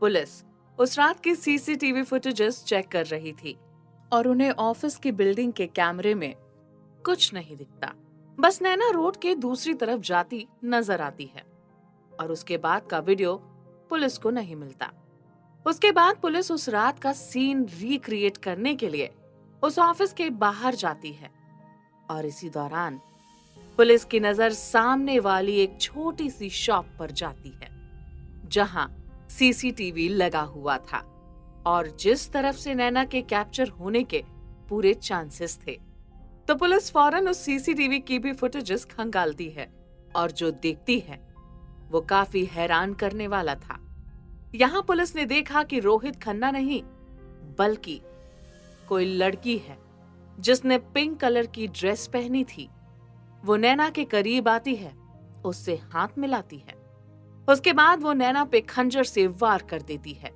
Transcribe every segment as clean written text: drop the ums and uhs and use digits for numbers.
Police उस रात की सीसीटीवी फुटेजेस चेक कर रही थी और उन्हें ऑफिस की बिल्डिंग के कैमरे में कुछ नहीं दिखता। बस नैना रोड के दूसरी तरफ जाती नजर आती है और उसके बाद का वीडियो पुलिस को नहीं मिलता। उसके बाद पुलिस उस रात का सीन रिक्रिएट करने के लिए उस ऑफिस के बाहर जाती है और इसी दौरान पुलिस की नजर सामने वाली एक छोटी सी शॉप पर जाती है जहां सीसीटीवी लगा हुआ था और जिस तरफ से नैना के कैप्चर होने के पूरे चांसेस थे। तो पुलिस फौरन उस सीसीटीवी की भी फुटेजेस खंगालती है और जो देखती है वो काफी हैरान करने वाला था। यहाँ पुलिस ने देखा कि रोहित खन्ना नहीं बल्कि कोई लड़की है जिसने पिंक कलर की ड्रेस पहनी थी। वो नैना के करीब आती है, उससे हाथ मिलाती है। उसके बाद वो नैना पे खंजर से वार कर देती है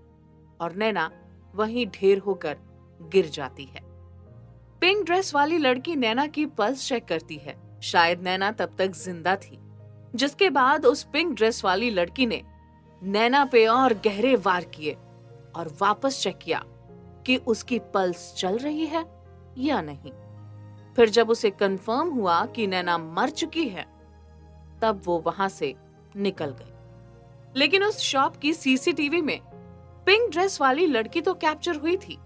और नैना वहीं ढेर होकर गिर जाती है। पिंक ड्रेस वाली लड़की नैना की पल्स चेक करती है। शायद नैना तब तक जिंदा थी, जिसके बाद उस पिंक ड्रेस वाली लड़की ने नैना पे और गहरे वार किए और वापस चेक किया कि उसकी पल्स चल रही है या नहीं। फिर जब उसे कंफर्म हुआ कि नैना मर चुकी है, तब वो वहां से निकल गई। लेकिन उस शॉप की सीसीटीवी में पिंक ड्रेस वाली लड़की तो कैप्चर हुई थी,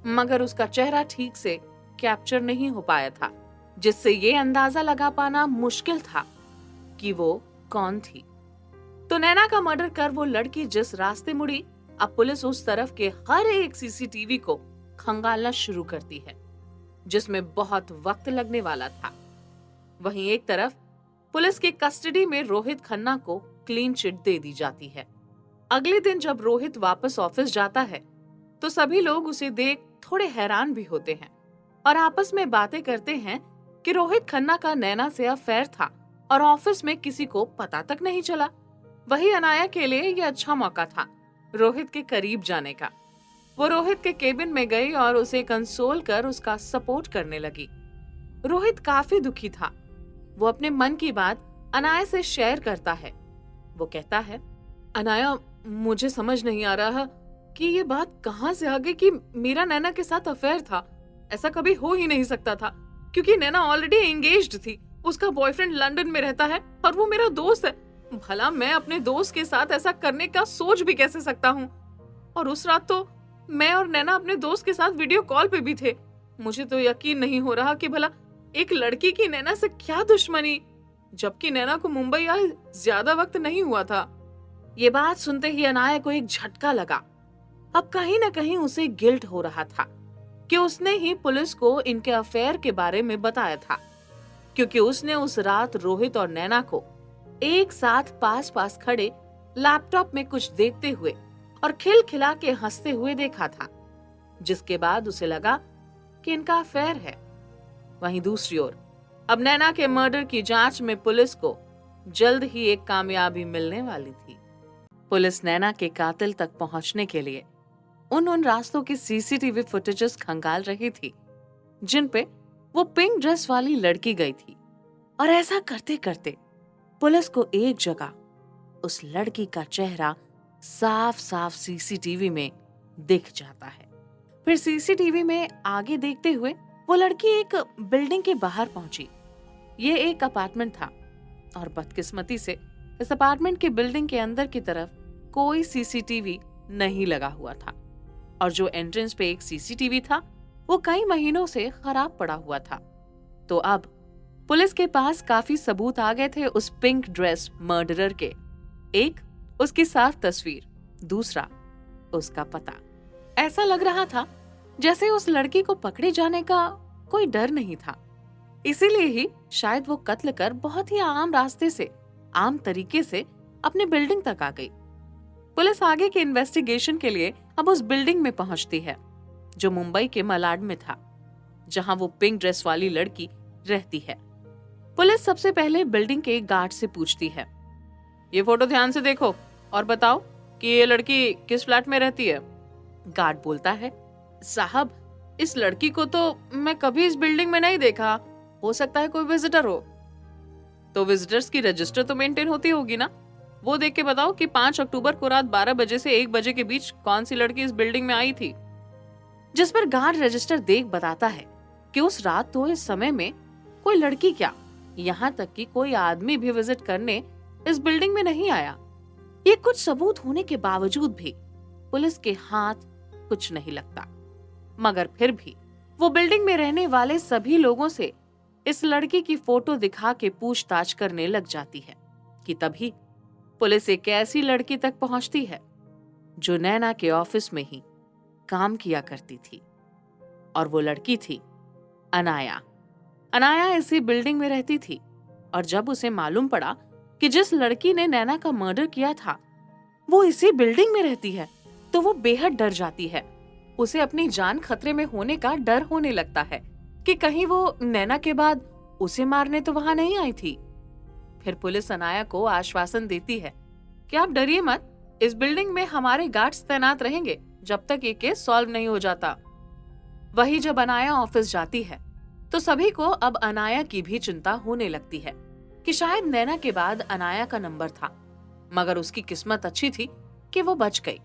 मगर उसका चेहरा ठीक से कैप्चर नहीं हो पाया था, जिससे ये अंदाजा लगा पाना मुश्किल था कि वो कौन थी। तो नैना का मर्डर कर वो लड़की जिस रास्ते मुड़ी, अब पुलिस उस तरफ के हर एक सीसीटीवी को खंगालना शुरू करती है, जिसमें बहुत वक्त लगने वाला था। वहीं एक तरफ पुलिस के कस्टडी में रोहित खन्ना को क्लीन चिट दे दी जाती है। अगले दिन जब रोहित वापस ऑफिस जाता है तो सभी लोग उसे देख थोड़े हैरान भी होते हैं और आपस में बातें करते हैं कि रोहित खन्ना का नैना से अफेयर था और ऑफिस में किसी को पता तक नहीं चला। वही अनाया के लिए यह अच्छा मौका था रोहित के करीब जाने का। वो रोहित के केबिन में गई और उसे कंसोल कर उसका सपोर्ट करने लगी। रोहित काफी दुखी था। वो अपने मन की बात अनाया से शेयर करता है। वो कहता है, अनाया, मुझे समझ नहीं आ रहा कि ये बात कहां से आ गई कि मेरा नैना के साथ अफेयर था। ऐसा कभी हो ही नहीं सकता था, क्योंकि नैना ऑलरेडी एंगेज्ड थी। उसका बॉयफ्रेंड लंदन में रहता है और वो मेरा दोस्त है। भला मैं अपने दोस्त के साथ ऐसा करने का सोच भी कैसे सकता हूँ? और उस रात तो मैं और नैना अपने दोस्त के साथ वीडियो कॉल पे भी थे। मुझे तो यकीन नहीं हो रहा कि भला एक लड़की की नैना से क्या दुश्मनी, जबकि नैना को मुंबई आए ज्यादा वक्त नहीं हुआ था। ये बात सुनते ही अनाया को एक झटका लगा। अब कहीं न कहीं उसे गिल्ट हो रहा था कि उसने ही पुलिस को इनके अफेयर के बारे में बताया था, क्योंकि उसने उस रात रोहित और नैना को एक साथ पास पास खड़े लैपटॉप में कुछ देखते हुए और खिलखिला के हंसते हुए देखा था, जिसके बाद उसे लगा कि इनका अफेयर है। वहीं दूसरी ओर अब नैना के मर्डर की जांच में पुलिस को जल्द ही एक कामयाबी मिलने वाली थी। पुलिस नैना के कातिल तक पहुंचने के लिए उन रास्तों की सीसीटीवी फुटेजेस खंगाल रही थी जिन पे वो पिंक ड्रेस वाली लड़की गई थी। और ऐसा करते करते पुलिस को एक जगह उस लड़की का चेहरा साफ साफ सीसीटीवी में दिख जाता है। फिर सीसीटीवी में आगे देखते हुए वो लड़की एक बिल्डिंग के बाहर पहुंची। ये एक अपार्टमेंट था और बदकिस्मती से इस अपार्टमेंट की बिल्डिंग के अंदर की तरफ कोई सीसीटीवी नहीं लगा हुआ था और जो एंट्रेंस पे एक सीसीटीवी था वो कई महीनों से खराब पड़ा हुआ था। तो अब पुलिस के पास काफी सबूत आ गए थे उस पिंक ड्रेस मर्डरर के। एक, उसकी साफ तस्वीर, दूसरा, उसका पता। ऐसा लग रहा था जैसे उस लड़की को पकड़े जाने का कोई डर नहीं था, इसीलिए ही शायद वो कत्ल कर बहुत ही आम रास्ते से, आम तरीके से अपने बिल्डिंग तक आ गई। पुलिस आगे के इन्वेस्टिगेशन के लिए अब उस बिल्डिंग में पहुंचती है जो मुंबई के मलाड में था, जहां वो पिंक ड्रेस वाली लड़की रहती है। पुलिस सबसे पहले बिल्डिंग के गार्ड से पूछती है, ये फोटो ध्यान से देखो और बताओ कि ये लड़की किस फ्लैट में रहती है। गार्ड बोलता है, साहब, इस लड़की को तो मैं कभी इस बिल्डिंग में नहीं देखा, हो सकता है कोई विजिटर हो। तो विजिटर्स की रजिस्टर तो मेंटेन होती होगी ना? वो देख के बताओ कि 5 अक्टूबर को रात 12 बजे से 1 बजे के बीच कौन सी लड़की इस बिल्डिंग में आई थी। जिस पर गार्ड रजिस्टर देख बताता है कि उस रात तो इस समय में कोई लड़की क्या, यहाँ तक कि कोई आदमी भी विजिट करने इस बिल्डिंग में नहीं आया। ये कुछ सबूत होने के बावजूद भी पुलिस के हाथ कुछ नहीं लगता, मगर फिर भी वो बिल्डिंग में रहने वाले सभी लोगों से इस लड़की की फोटो दिखा के पूछताछ करने लग जाती है कि तभी पुलिस एक ऐसी लड़की तक पहुंचती है जो नैना के ऑफिस में ही काम किया करती थी, और वो लड़की थी अनाया। अनाया इसी बिल्डिंग में रहती थी, और जब उसे मालूम पड़ा कि जिस लड़की ने नैना का मर्डर किया था वो इसी बिल्डिंग में रहती है, तो वो बेहद डर जाती है। उसे अपनी जान खतरे में होने का डर होने लगता है कि कहीं वो नैना के बाद उसे मारने तो वहां नहीं आई थी। फिर पुलिस अनाया को आश्वासन देती है कि आप डरिए मत, इस बिल्डिंग में हमारे गार्ड्स तैनात रहेंगे जब तक ये केस सॉल्व नहीं हो जाता। वही जब अनाया ऑफिस जाती है तो सभी को अब अनाया की भी चिंता होने लगती है कि शायद नैना के बाद अनाया का नंबर था, मगर उसकी किस्मत अच्छी थी कि वो बच गई।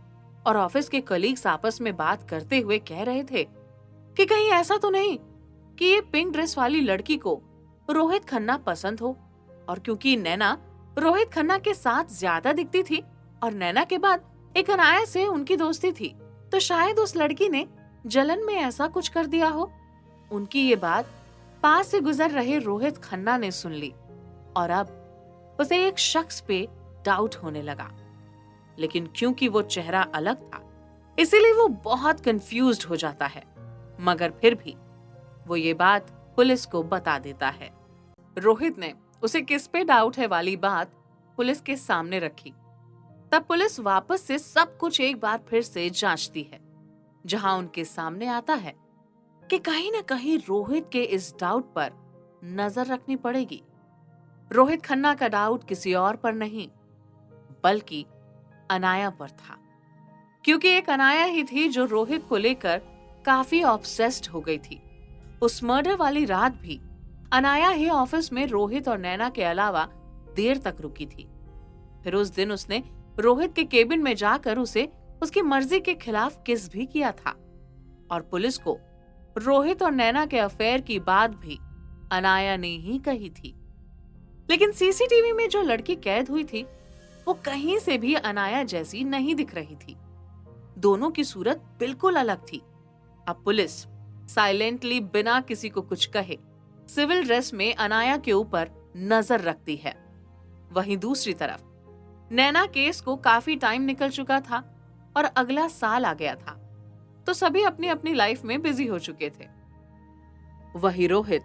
और ऑफिस के कलीग्स आपस में बात करते हुए कह रहे थे कि कहीं ऐसा तो नहीं कि ये पिंक ड्रेस वाली लड़की को रोहित खन्ना पसंद हो, और क्योंकि नैना रोहित खन्ना के साथ ज्यादा दिखती थी और नैना के बाद एक अनाया से उनकी दोस्ती थी, तो शायद उस लड़की ने जलन में ऐसा कुछ कर दिया हो। उनकी ये बात पास से गुजर रहे रोहित खन्ना ने सुन ली, और अब उसे एक शख्स पे डाउट होने लगा। लेकिन क्योंकि वो चेहरा अलग था इसीलिए वो बहुत कंफ्यूज्ड हो जाता है, मगर फिर भी वो ये बात पुलिस को बता देता है। रोहित ने उसे किस पे डाउट है वाली बात पुलिस के सामने रखी। तब पुलिस वापस से सब कुछ एक बार फिर से जांचती है, जहां उनके सामने आता है कि कहीं ना कहीं रोहित के इस डाउट पर नजर रखनी पड़ेगी। रोहित खन्ना का डाउट किसी और पर नहीं बल्कि अनाया पर था, क्योंकि एक अनाया ही थी जो रोहित को लेकर काफी ऑब्सेस्ड हो गई थी। उस मर्डर वाली रात भी अनाया ही ऑफिस में रोहित और नैना के अलावा देर तक रुकी थी। फिर उस दिन उसने रोहित के केबिन में जाकर उसे उसकी मर्जी के खिलाफ किस भी किया था, और पुलिस को रोहित और नैना के अफेयर की बात भी अनाया ने ही कही थी। लेकिन सीसीटीवी में जो लड़की कैद हुई थी वो कहीं से भी अनाया जैसी नहीं दिख रही थी। दोनों की सूरत बिल्कुल अलग थी। अब पुलिस साइलेंटली बिना किसी को कुछ कहे सिविल ड्रेस में अनाया के ऊपर नजर रखती है। वहीं दूसरी तरफ नैना केस को काफी टाइम निकल चुका था और अगला साल आ गया था, तो सभी अपनी अपनी लाइफ में बिजी हो चुके थे। वही रोहित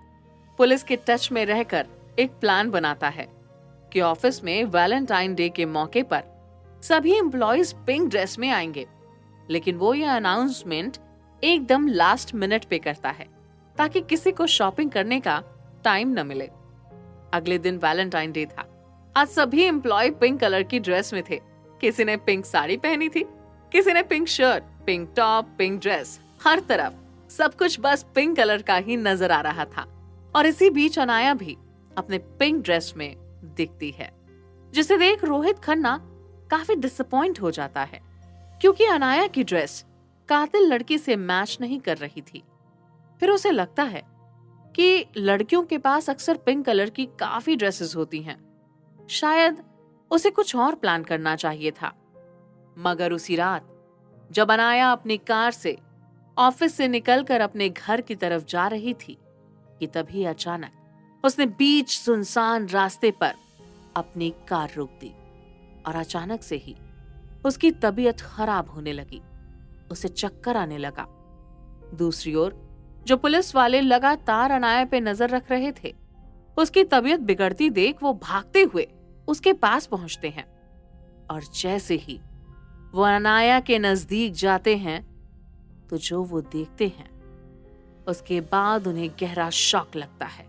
पुलिस के टच में रहकर एक प्लान बनाता है कि ऑफिस में वैलेंटाइन डे के मौके पर सभी एम्प्लॉइज पिंक ड्रेस में आएंगे, लेकिन वो ये अनाउंसमेंट एकदम लास्ट मिनट पे करता है ताकि किसी को शॉपिंग करने का टाइम न मिले। अगले दिन वैलेंटाइन डे था। आज सभी एम्प्लॉय पिंक कलर की ड्रेस में थे। किसी ने पिंक साड़ी पहनी थी, किसी ने pink shirt, pink top, pink dress, हर तरफ सब कुछ बस पिंक कलर का ही नजर आ रहा था। और इसी बीच अनाया भी अपने पिंक ड्रेस में दिखती है, जिसे देख रोहित खन्ना काफी डिसअपॉइंट हो जाता है, क्योंकि अनाया की ड्रेस कातिल लड़की से मैच नहीं कर रही थी। फिर उसे लगता है कि लड़कियों के पास अक्सर पिंक कलर की काफी ड्रेसेस होती हैं, शायद उसे कुछ और प्लान करना चाहिए था। मगर उसी रात जब अनाया अपनी कार से ऑफिस से निकलकर अपने घर की तरफ जा रही थी कि तभी अचानक उसने बीच सुनसान रास्ते पर अपनी कार रोक दी और अचानक से ही उसकी तबीयत खराब होने लगी। उसे चक्कर आने लगा। दूसरी ओर जो पुलिस वाले लगातार अनाया पे नजर रख रहे थे, उसकी तबीयत बिगड़ती देख वो भागते हुए उसके पास पहुंचते हैं, और जैसे ही वो अनाया के नजदीक जाते हैं तो जो वो देखते हैं उसके बाद उन्हें गहरा शॉक लगता है।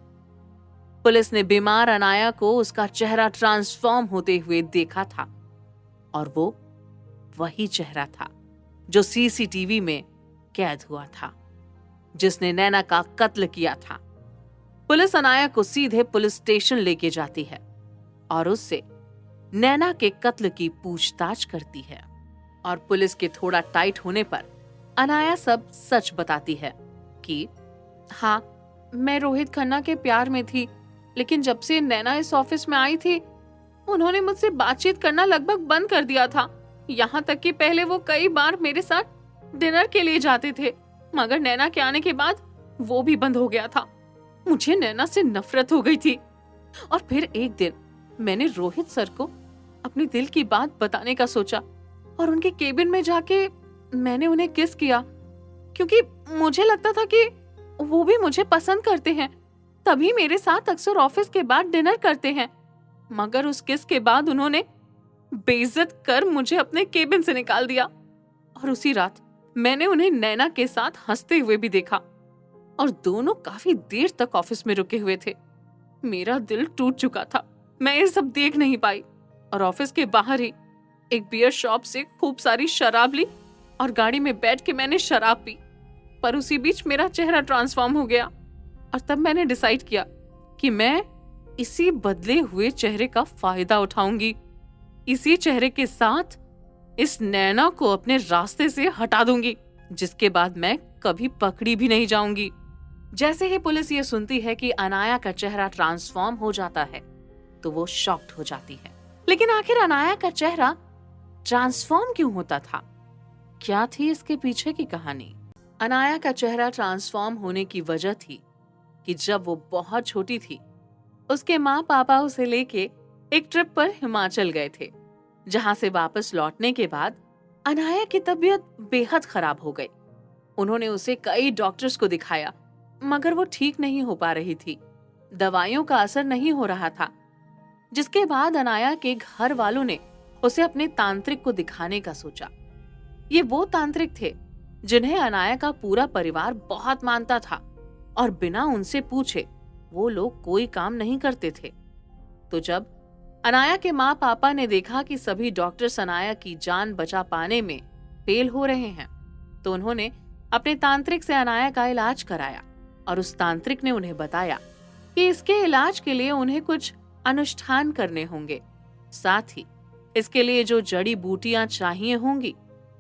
पुलिस ने बीमार अनाया को उसका चेहरा ट्रांसफॉर्म होते हुए देखा था, और वो वही चेहरा था जो सीसीटीवी में कैद हुआ था, जिसने नैना का कत्ल किया था। पुलिस अनाया को सीधे पुलिस स्टेशन लेके जाती है और उससे नैना के कत्ल की पूछताछ करती है और पुलिस के थोड़ा टाइट होने पर अनाया सब सच बताती है कि हाँ, मैं रोहित खन्ना के प्यार में थी, लेकिन जब से नैना इस ऑफिस में आई थी उन्होंने मुझसे बातचीत करना लगभग बंद कर दिया था। यहाँ तक कि पहले वो कई बार मेरे साथ डिनर के लिए जाते थे, मगर नैना के आने के बाद वो भी बंद हो गया था। मुझे नैना से नफरत हो गई थी। और फिर एक दिन मैंने रोहित सर को अपने दिल की बात बताने का सोचा और उनके केबिन में जाके मैंने उन्हें किस किया, क्योंकि मुझे लगता था कि वो भी मुझे पसंद करते हैं, तभी मेरे साथ अक्सर ऑफिस के बाद डिनर करते हैं। मगर उस किस के बाद उन्होंने बेइज्जत कर मुझे अपने केबिन से निकाल दिया और उसी रात मैंने उन्हें नैना के साथ हंसते हुए भी देखा और दोनों काफी देर तक ऑफिस में रुके हुए थे। मेरा दिल टूट चुका था, मैं ये सब देख नहीं पाई और ऑफिस के बाहर ही एक बियर शॉप से खूब सारी शराब ली और गाड़ी में बैठ के मैंने शराब पी। पर उसी बीच मेरा चेहरा ट्रांसफॉर्म हो गया और तब मैंने डिसाइड किया कि मैं इसी बदले हुए चेहरे का फायदा उठाऊंगी। इसी चेहरे के साथ इस नैना को अपने रास्ते से हटा दूंगी, जिसके बाद मैं कभी पकड़ी भी नहीं जाऊंगी। जैसे ही पुलिस ये सुनती है कि अनाया का चेहरा ट्रांसफॉर्म हो जाता है तो वो शॉक्ड हो जाती है। लेकिन आखिर अनाया का चेहरा ट्रांसफॉर्म क्यों होता था? क्या थी इसके पीछे की कहानी? अनाया का चेहरा ट्रांसफॉर्म होने की वजह थी कि जब वो बहुत छोटी थी उसके माँ पापा उसे लेके एक ट्रिप पर हिमाचल गए थे, जहां से वापस लौटने के बाद अनाया की तबीयत बेहद खराब हो गई। उन्होंने उसे कई डॉक्टर्स को दिखाया, मगर वो ठीक नहीं हो पा रही थी। दवाइयों का असर नहीं हो रहा था, जिसके बाद अनाया के घर वालों ने उसे अपने तांत्रिक को दिखाने का सोचा। ये वो तांत्रिक थे जिन्हें अनाया का पूरा परिवार बहुत मानता था और बिना उनसे पूछे वो लोग कोई काम नहीं करते थे। तो जब अनाया के माँ पापा ने देखा कि सभी डॉक्टर्स अनाया की जान बचा पाने में फेल हो रहे हैं, तो उन्होंने अपने तांत्रिक से अनाया का इलाज कराया और उस तांत्रिक ने उन्हें बताया कि इसके इलाज के लिए उन्हें कुछ अनुष्ठान करने होंगे। साथ ही इसके लिए जो जड़ी बूटियां चाहिए होंगी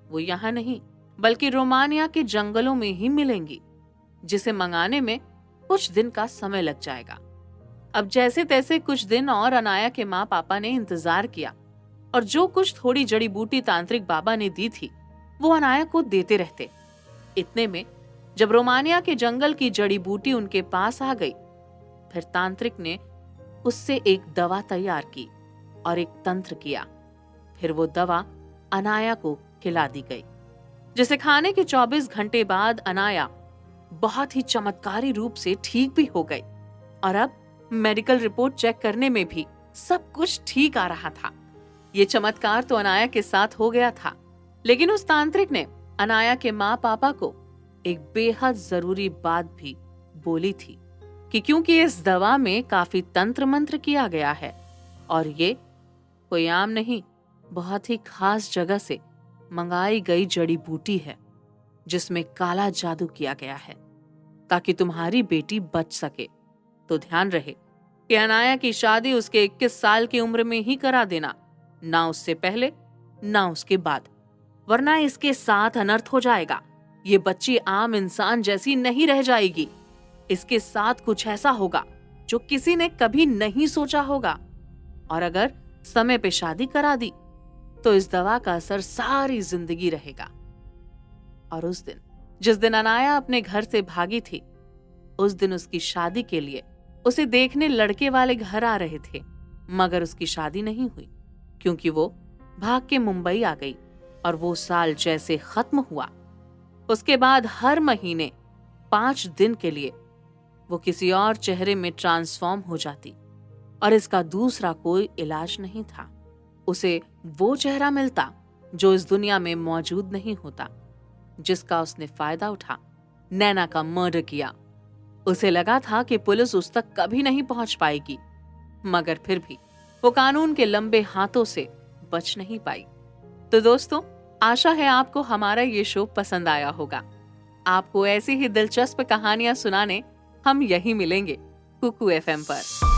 वो यहाँ नहीं बल्कि रोमानिया के जंगलों में ही मिलेंगी, जिसे मंगाने में कुछ दिन का समय लग जाएगा। अब जैसे तैसे कुछ दिन और अनाया के माँ पापा ने इंतजार किया और जो कुछ थोड़ी जड़ी बूटी तांत्रिक बाबा ने दी थी वो अनाया को देते रहते। इतने में जब रोमानिया के जंगल की जड़ी बूटी उनके पास आ गई, फिर तांत्रिक ने उससे एक दवा तैयार की और एक तंत्र किया। फिर वो दवा अनाया को खिला दी गई, जिसे खाने के 24 घंटे बाद अनाया बहुत ही चमत्कारी रूप से ठीक भी हो गई और अब मेडिकल रिपोर्ट चेक करने में भी सब कुछ ठीक आ रहा था। ये चमत्कार तो अनाया के साथ हो गया था, लेकिन उस तांत्रिक ने अनाया के माँ पापा को एक बेहद जरूरी बात भी बोली थी कि क्योंकि इस दवा में काफी तंत्र मंत्र किया गया है और ये कोई आम नहीं, बहुत ही खास जगह से मंगाई गई जड़ी बूटी है, जिसमें काला जादू किया गया है ताकि तुम्हारी बेटी बच सके। तो ध्यान रहे कि अनाया की शादी उसके 21 साल की उम्र में ही करा देना, ना उससे पहले ना उसके बाद, वरना इसके साथ अनर्थ हो जाएगा। ये बच्ची आम इंसान जैसी नहीं रह जाएगी। इसके साथ कुछ ऐसा होगा जो किसी ने कभी नहीं सोचा होगा, और अगर समय पे शादी करा दी तो इस दवा का असर सारी जिंदगी रहेगा। और उस दिन जिस दिन अनाया अपने घर से भागी थी, उस दिन उसकी शादी के लिए उसे देखने लड़के वाले घर आ रहे थे, मगर उसकी शादी नहीं हुई क्योंकि वो भाग के मुंबई आ गई और वो साल जैसे खत्म हुआ, उसके बाद हर महीने 5 दिन के लिए वो किसी और चेहरे में ट्रांसफॉर्म हो जाती और इसका दूसरा कोई इलाज नहीं था। उसे वो चेहरा मिलता जो इस दुनिया में मौजूद नहीं होता, जिसका उसने फायदा उठा नैना का मर्डर किया। उसे लगा था कि पुलिस उस तक कभी नहीं पहुंच पाएगी, मगर फिर भी वो कानून के लंबे हाथों से बच नहीं पाई। तो दोस्तों, आशा है आपको हमारा ये शो पसंद आया होगा। आपको ऐसी ही दिलचस्प कहानियां सुनाने हम यही मिलेंगे कुकू FM पर।